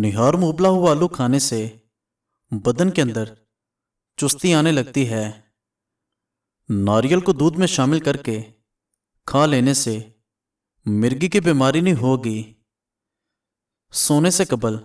نہار میں ابلا ہوا آلو کھانے سے بدن کے اندر چستی آنے لگتی ہے۔ ناریل کو دودھ میں شامل کر کے کھا لینے سے مرگی کی بیماری نہیں ہوگی۔ سونے سے قبل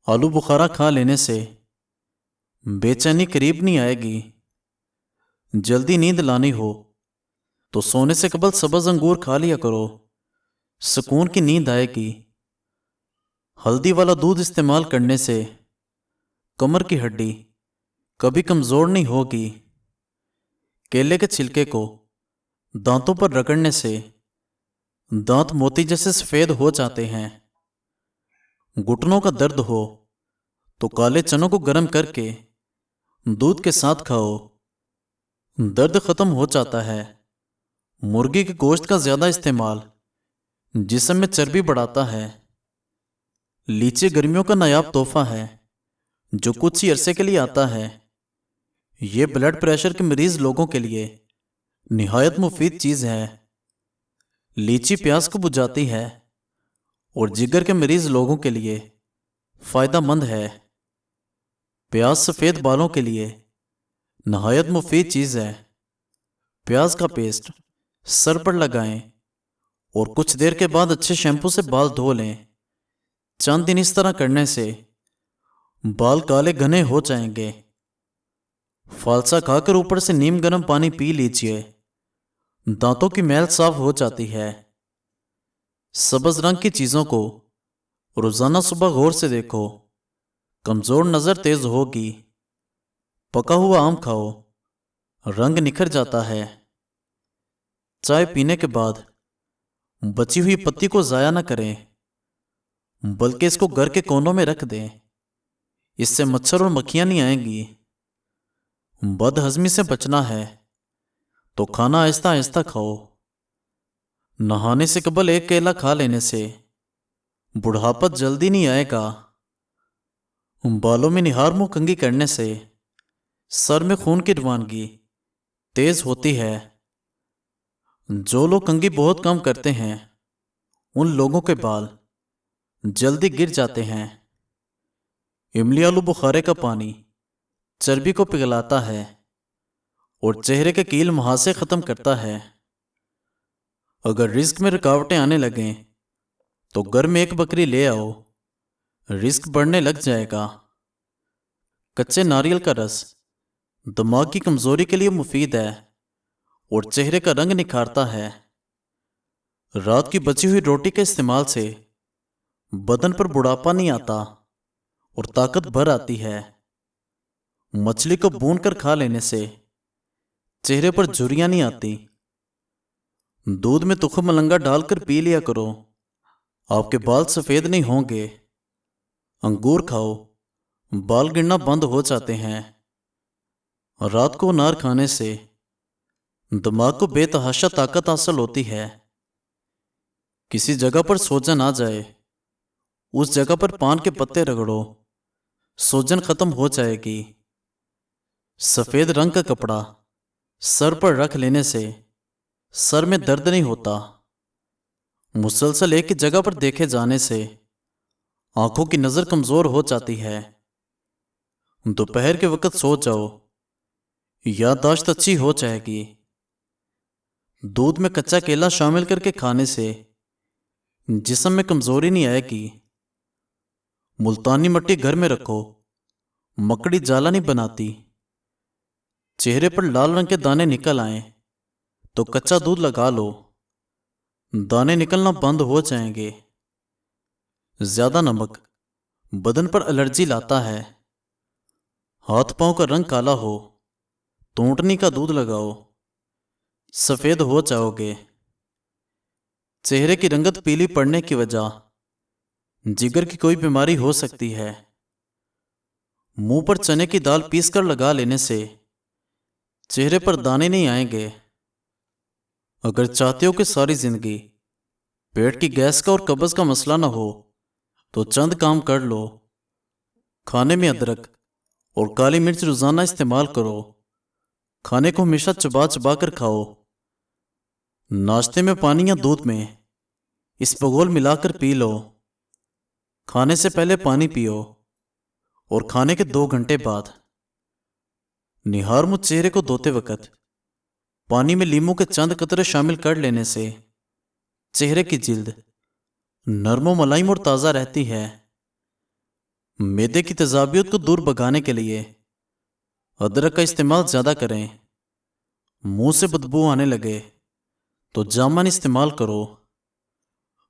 آلو بخارا کھا لینے سے بے چینی قریب نہیں آئے گی۔ جلدی نیند لانی ہو تو سونے سے قبل سبز انگور کھا لیا کرو، سکون کی نیند آئے گی۔ ہلدی والا دودھ استعمال کرنے سے کمر کی ہڈی کبھی کمزور نہیں ہوگی۔ کیلے کے چھلکے کو دانتوں پر رگڑنے سے دانت موتی جیسے سفید ہو جاتے ہیں۔ گھٹنوں کا درد ہو تو کالے چنوں کو گرم کر کے دودھ کے ساتھ کھاؤ، درد ختم ہو جاتا ہے۔ مرغی کے گوشت کا زیادہ استعمال جسم میں چربی بڑھاتا ہے۔ لیچی گرمیوں کا نایاب تحفہ ہے جو کچھ ہی عرصے کے لیے آتا ہے۔ یہ بلڈ پریشر کے مریض لوگوں کے لیے نہایت مفید چیز ہے۔ لیچی پیاس کو بجھاتی ہے اور جگر کے مریض لوگوں کے لیے فائدہ مند ہے۔ پیاز سفید بالوں کے لیے نہایت مفید چیز ہے۔ پیاز کا پیسٹ سر پر لگائیں اور کچھ دیر کے بعد اچھے شیمپو سے بال دھو لیں۔ چند دن اس طرح کرنے سے بال کالے گھنے ہو جائیں گے۔ فالسا کھا کر اوپر سے نیم گرم پانی پی لیجئے، دانتوں کی میل صاف ہو جاتی ہے۔ سبز رنگ کی چیزوں کو روزانہ صبح غور سے دیکھو، کمزور نظر تیز ہوگی۔ پکا ہوا آم کھاؤ، رنگ نکھر جاتا ہے۔ چائے پینے کے بعد بچی ہوئی پتی کو ضائع نہ کریں، بلکہ اس کو گھر کے کونوں میں رکھ دیں، اس سے مچھر اور مکھیاں نہیں آئیں گی۔ بد ہضمی سے بچنا ہے تو کھانا آہستہ آہستہ کھاؤ۔ نہانے سے قبل ایک کیلا کھا لینے سے بڑھاپا جلدی نہیں آئے گا۔ بالوں میں نہار منہ کنگھی کرنے سے سر میں خون کی روانگی تیز ہوتی ہے۔ جو لوگ کنگھی بہت کم کرتے ہیں ان لوگوں کے بال جلدی گر جاتے ہیں۔ املی آلو بخارے کا پانی چربی کو پگھلاتا ہے اور چہرے کے کیل مہاسے ختم کرتا ہے۔ اگر رزق میں رکاوٹیں آنے لگیں تو گھر میں ایک بکری لے آؤ، رزق بڑھنے لگ جائے گا۔ کچے ناریل کا رس دماغ کی کمزوری کے لیے مفید ہے اور چہرے کا رنگ نکھارتا ہے۔ رات کی بچی ہوئی روٹی کے استعمال سے بدن پر بڑھاپا نہیں آتا اور طاقت بھر آتی ہے۔ مچھلی کو بھون کر کھا لینے سے چہرے پر جھریاں نہیں آتی۔ دودھ میں تخم ملنگا ڈال کر پی لیا کرو، آپ کے بال سفید نہیں ہوں گے۔ انگور کھاؤ، بال گرنا بند ہو جاتے ہیں۔ رات کو انار کھانے سے دماغ کو بے تحاشا طاقت حاصل ہوتی ہے۔ کسی جگہ پر سوجن آ جائے اس جگہ پر پان کے پتے رگڑو، سوجن ختم ہو جائے گی۔ سفید رنگ کا کپڑا سر پر رکھ لینے سے سر میں درد نہیں ہوتا۔ مسلسل ایک ہی جگہ پر دیکھے جانے سے آنکھوں کی نظر کمزور ہو جاتی ہے۔ دوپہر کے وقت سو جاؤ، یادداشت اچھی ہو جائے گی۔ دودھ میں کچا کیلا شامل کر کے کھانے سے جسم میں کمزوری نہیں آئے گی۔ ملتانی مٹی گھر میں رکھو، مکڑی جالا نہیں بناتی۔ چہرے پر لال رنگ کے دانے نکل آئیں تو کچا دودھ لگا لو، دانے نکلنا بند ہو جائیں گے۔ زیادہ نمک بدن پر الرجی لاتا ہے۔ ہاتھ پاؤں کا رنگ کالا ہو تو اونٹنی کا دودھ لگاؤ، سفید ہو جاؤ گے۔ چہرے کی رنگت پیلی پڑنے کی وجہ جگر کی کوئی بیماری ہو سکتی ہے۔ منہ پر چنے کی دال پیس کر لگا لینے سے چہرے پر دانے نہیں آئیں گے۔ اگر چاہتے ہو کہ ساری زندگی پیٹ کی گیس کا اور قبض کا مسئلہ نہ ہو تو چند کام کر لو۔ کھانے میں ادرک اور کالی مرچ روزانہ استعمال کرو۔ کھانے کو ہمیشہ چبا چبا کر کھاؤ۔ ناشتے میں پانی یا دودھ میں اس بگول ملا کر پی لو۔ کھانے سے پہلے پانی پیو اور کھانے کے 2 گھنٹے بعد نہار منہ چہرے کو دھوتے وقت پانی میں لیموں کے چند قطرے شامل کر لینے سے چہرے کی جلد نرم و ملائم اور تازہ رہتی ہے۔ معدے کی تیزابیت کو دور بھگانے کے لیے ادرک کا استعمال زیادہ کریں۔ منہ سے بدبو آنے لگے تو جامن استعمال کرو۔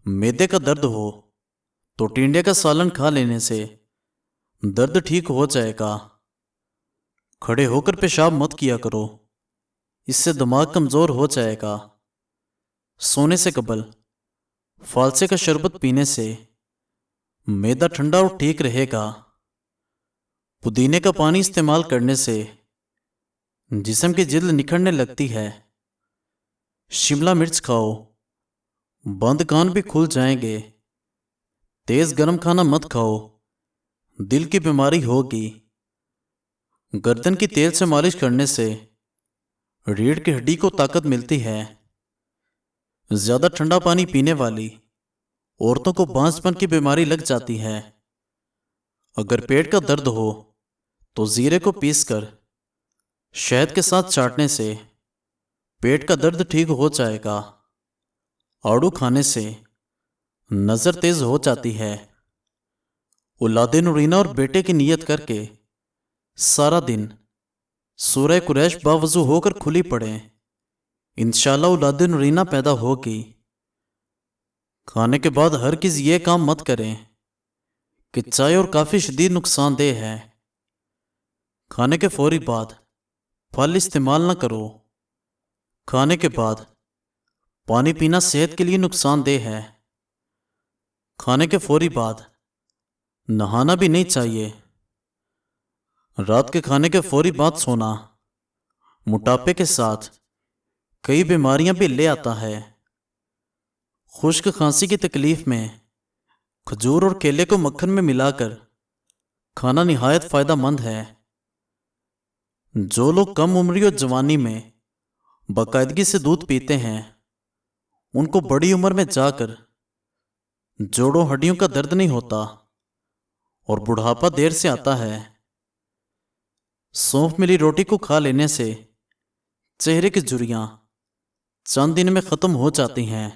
معدے کا درد ہو تو ٹینڈے کا سالن کھا لینے سے درد ٹھیک ہو جائے گا۔ کھڑے ہو کر پیشاب مت کیا کرو، اس سے دماغ کمزور ہو جائے گا۔ سونے سے قبل فالسے کا شربت پینے سے معدہ ٹھنڈا اور ٹھیک رہے گا۔ پودینے کا پانی استعمال کرنے سے جسم کی جلد نکھرنے لگتی ہے۔ شملہ مرچ کھاؤ، بند کان بھی کھل جائیں گے۔ تیز گرم کھانا مت کھاؤ، دل کی بیماری ہوگی۔ گردن کی تیل سے مالش کرنے سے ریڑھ کی ہڈی کو طاقت ملتی ہے۔ زیادہ ٹھنڈا پانی پینے والی عورتوں کو بانس پن کی بیماری لگ جاتی ہے۔ اگر پیٹ کا درد ہو تو زیرے کو پیس کر شہد کے ساتھ چاٹنے سے پیٹ کا درد ٹھیک ہو جائے گا۔ آڑو کھانے سے نظر تیز ہو جاتی ہے۔ اولاد نورینہ اور بیٹے کی نیت کر کے سارا دن سورہ قریش باوضو ہو کر کھلی پڑیں، انشاءاللہ اولاد نورینہ پیدا ہوگی۔ کھانے کے بعد ہرگز یہ کام مت کریں کہ چائے اور کافی شدید نقصان دہ ہے۔ کھانے کے فوری بعد پھل استعمال نہ کرو۔ کھانے کے بعد پانی پینا صحت کے لیے نقصان دہ ہے۔ کھانے کے فوری بعد نہانا بھی نہیں چاہیے۔ رات کے کھانے کے فوری بعد سونا موٹاپے کے ساتھ کئی بیماریاں بھی لے آتا ہے۔ خشک کھانسی کی تکلیف میں کھجور اور کیلے کو مکھن میں ملا کر کھانا نہایت فائدہ مند ہے۔ جو لوگ کم عمری اور جوانی میں باقاعدگی سے دودھ پیتے ہیں ان کو بڑی عمر میں جا کر جوڑوں ہڈیوں کا درد نہیں ہوتا اور بڑھاپا دیر سے آتا ہے۔ سونف ملی روٹی کو کھا لینے سے چہرے کی جھریاں چند دن میں ختم ہو جاتی ہیں۔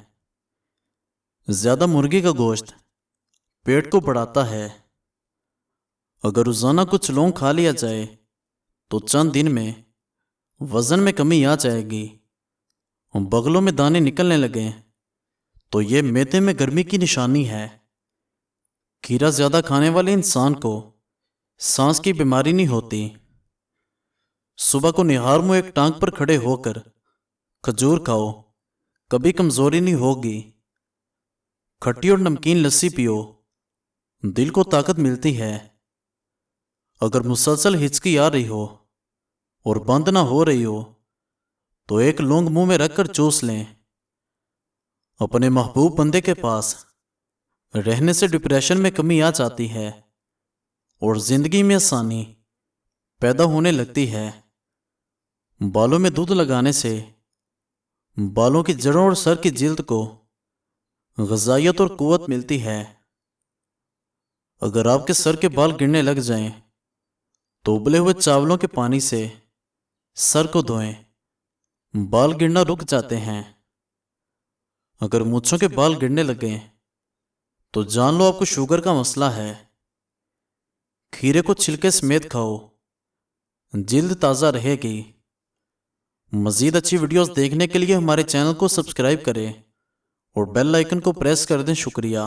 زیادہ مرغی کا گوشت پیٹ کو بڑھاتا ہے۔ اگر روزانہ کچھ لونگ کھا لیا جائے تو چند دن میں وزن میں کمی آ جائے گی۔ بغلوں میں دانے نکلنے لگیں تو یہ معدے میں گرمی کی نشانی ہے۔ کھیرا زیادہ کھانے والے انسان کو سانس کی بیماری نہیں ہوتی۔ صبح کو نہار منہ ایک ٹانگ پر کھڑے ہو کر کھجور کھاؤ، کبھی کمزوری نہیں ہوگی۔ کھٹی اور نمکین لسی پیو، دل کو طاقت ملتی ہے۔ اگر مسلسل ہچکی آ رہی ہو اور بند نہ ہو رہی ہو تو ایک لونگ منہ میں رکھ کر چوس لیں۔ اپنے محبوب بندے کے پاس رہنے سے ڈپریشن میں کمی آ جاتی ہے اور زندگی میں آسانی پیدا ہونے لگتی ہے۔ بالوں میں دودھ لگانے سے بالوں کی جڑوں اور سر کی جلد کو غذائیت اور قوت ملتی ہے۔ اگر آپ کے سر کے بال گرنے لگ جائیں تو ابلے ہوئے چاولوں کے پانی سے سر کو دھوئیں، بال گرنا رک جاتے ہیں۔ اگر مونچھوں کے بال گرنے لگیں تو جان لو آپ کو شوگر کا مسئلہ ہے۔ کھیرے کو چھلکے سمیت کھاؤ، جلد تازہ رہے گی۔ مزید اچھی ویڈیوز دیکھنے کے لیے ہمارے چینل کو سبسکرائب کریں اور بیل آئیکن کو پریس کر دیں۔ شکریہ۔